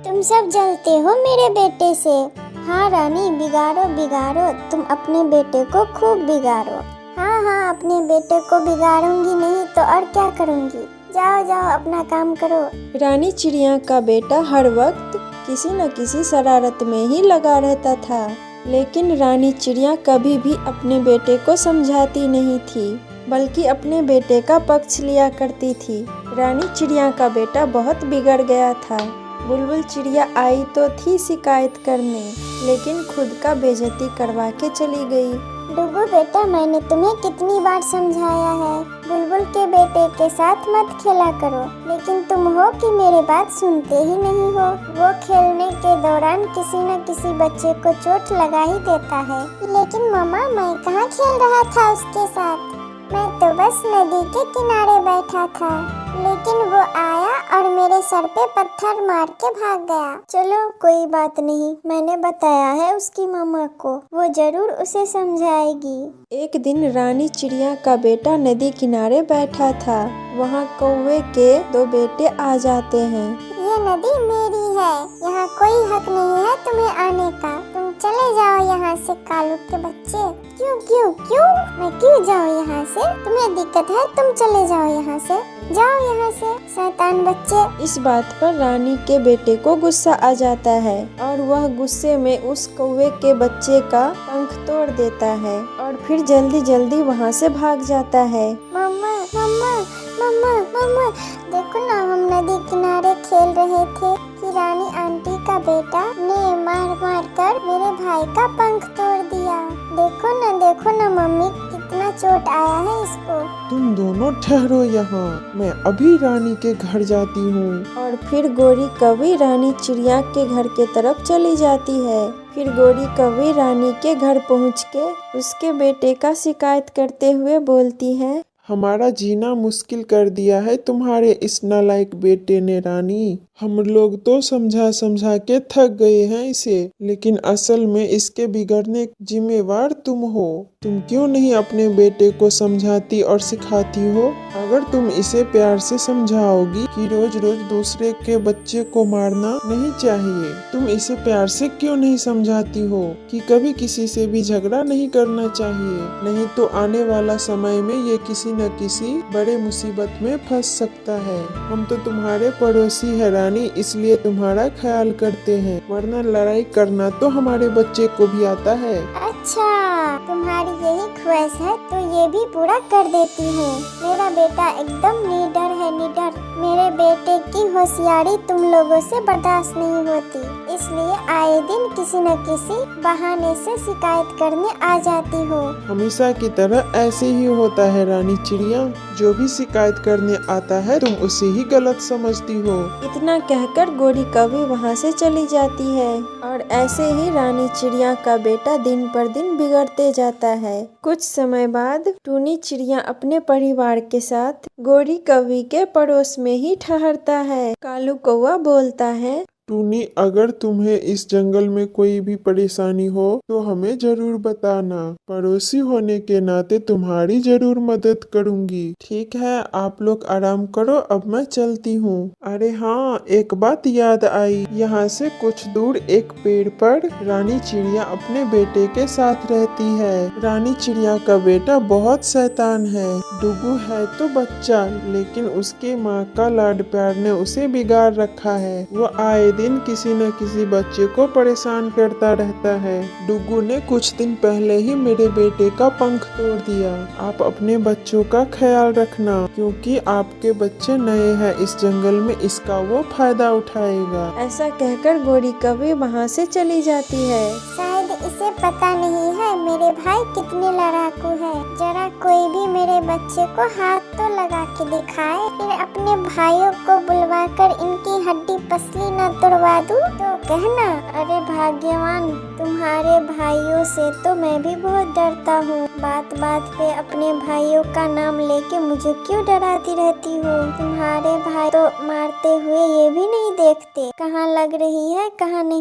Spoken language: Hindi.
तुम सब जलते हो मेरे बेटे से। हाँ रानी, बिगाड़ो बिगाड़ो, तुम अपने बेटे को खूब बिगाड़ो। हाँ हाँ, अपने बेटे को बिगाड़ूंगी नहीं तो और क्या करूंगी। जाओ जाओ अपना काम करो। रानी चिड़िया का बेटा हर वक्त किसी न किसी शरारत में ही लगा रहता था, लेकिन रानी चिड़िया कभी भी अपने बेटे को समझाती नहीं थी, बल्कि अपने बेटे का पक्ष लिया करती थी। रानी चिड़िया का बेटा बहुत बिगड़ गया था। बुलबुल चिड़िया आई तो थी शिकायत करने, लेकिन खुद का बेइज्जती करवा के चली गई। डुगू बेटा, मैंने तुम्हें कितनी बार समझाया है, बुलबुल के बेटे के साथ मत खेला करो, लेकिन तुम हो कि मेरी बात सुनते ही नहीं हो। वो खेलने के दौरान किसी न किसी बच्चे को चोट लगा ही देता है। लेकिन मम्मा, मैं कहाँ खेल रहा था उसके साथ, मैं तो बस नदी के किनारे बैठा था, लेकिन वो आया और मेरे सर पे पत्थर मार के भाग गया। चलो कोई बात नहीं, मैंने बताया है उसकी मम्मा को, वो जरूर उसे समझाएगी। एक दिन रानी चिड़िया का बेटा नदी किनारे बैठा था। वहाँ कौवे के दो बेटे आ जाते हैं। ये नदी मेरी है, यहाँ कोई हक नहीं है तुम्हें आने का। तुम चले जाओ यहाँ से कालू के बच्चे। क्यों क्यों क्यों, मैं क्यों जाऊँ यहाँ से? तुम्हें दिक्कत है, तुम चले जाओ यहाँ से, जाओ यहाँ से शैतान बच्चे। इस बात पर रानी के बेटे को गुस्सा आ जाता है और वह गुस्से में उस कौवे के बच्चे का पंख तोड़ देता है और फिर जल्दी जल्दी वहाँ से भाग जाता है। मम्मा मम्मा मम्मा मम्मा, देखो ना, हम नदी किनारे खेल रहे थे कि रानी आंटी का बेटा ने मार मार कर मेरे भाई का पंख तोड़ दिया। देखो ना मम्मी, कितना चोट आया है इसको। तुम दोनों ठहरो यहाँ, मैं अभी रानी के घर जाती हूँ। और फिर गोरी कौवी रानी चिड़िया के घर के तरफ चली जाती है। फिर गोरी कौवी रानी के घर पहुँच के उसके बेटे का शिकायत करते हुए बोलती है, हमारा जीना मुश्किल कर दिया है तुम्हारे इस नालायक बेटे ने रानी। हम लोग तो समझा समझा के थक गए हैं इसे, लेकिन असल में इसके बिगड़ने जिम्मेवार तुम हो। तुम क्यों नहीं अपने बेटे को समझाती और सिखाती हो? अगर तुम इसे प्यार से समझाओगी कि रोज रोज दूसरे के बच्चे को मारना नहीं चाहिए, तुम इसे प्यार से क्यों नहीं समझाती हो कि कभी किसी से भी झगड़ा नहीं करना चाहिए, नहीं तो आने वाला समय में ये किसी न किसी बड़े मुसीबत में फंस सकता है। हम तो तुम्हारे पड़ोसी है रानी, इसलिए तुम्हारा ख्याल करते हैं, वरना लड़ाई करना तो हमारे बच्चे को भी आता है। अच्छा, तुम्हारी यही ख्वाहिश है तो ये भी पूरा कर देती हूँ। मेरा बेटा एकदम निडर है, निडर। मेरे बेटे की होशियारी तुम लोगों से बर्दाश्त नहीं होती, इसलिए आए दिन किसी न किसी बहाने से शिकायत करने आ जाती हो। हमेशा की तरह ऐसे ही होता है रानी चिड़िया, जो भी शिकायत करने आता है तुम उसे ही गलत समझती हो। इतना कहकर गोरी कौवी वहाँ से चली जाती है और ऐसे ही रानी चिड़िया का बेटा दिन पर दिन बिगड़ते जाता है। कुछ समय बाद टूनी चिड़िया अपने परिवार के साथ गोरी कौवी के पड़ोस में ही ठहरता है। कालू कौवा बोलता है, टूनी, अगर तुम्हें इस जंगल में कोई भी परेशानी हो तो हमें जरूर बताना, पड़ोसी होने के नाते तुम्हारी जरूर मदद करूंगी। ठीक है, आप लोग आराम करो, अब मैं चलती हूँ। अरे हाँ, एक बात याद आई, यहाँ से कुछ दूर एक पेड़ पर रानी चिड़िया अपने बेटे के साथ रहती है। रानी चिड़िया का बेटा बहुत शैतान है, डुगू है तो बच्चा, लेकिन उसकी माँ का लाड प्यार ने उसे बिगाड़ रखा है। वो आए दिन किसी न किसी बच्चे को परेशान करता रहता है। डुगू ने कुछ दिन पहले ही मेरे बेटे का पंख तोड़ दिया। आप अपने बच्चों का ख्याल रखना, क्योंकि आपके बच्चे नए हैं इस जंगल में, इसका वो फायदा उठाएगा। ऐसा कहकर गोरी कौवी वहाँ से चली जाती है। शायद इसे पता नहीं है मेरे भाई कितने लड़ाकू है। जरा कोई भी मेरे बच्चे को हाथ तो लगा के दिखाए, फिर अपने भाइयों को बुलवा कर इनकी हड्डी पसली न तोड़वा दूं तो कहना। अरे भाग्यवान, तुम्हारे भाइयों से तो मैं भी बहुत डरता हूँ। बात बात पे अपने भाइयों का नाम लेके मुझे क्यों डराती रहती हो? तुम्हारे भाई तो मारते हुए ये भी नहीं देखते कहाँ लग रही है कहाँ नहीं।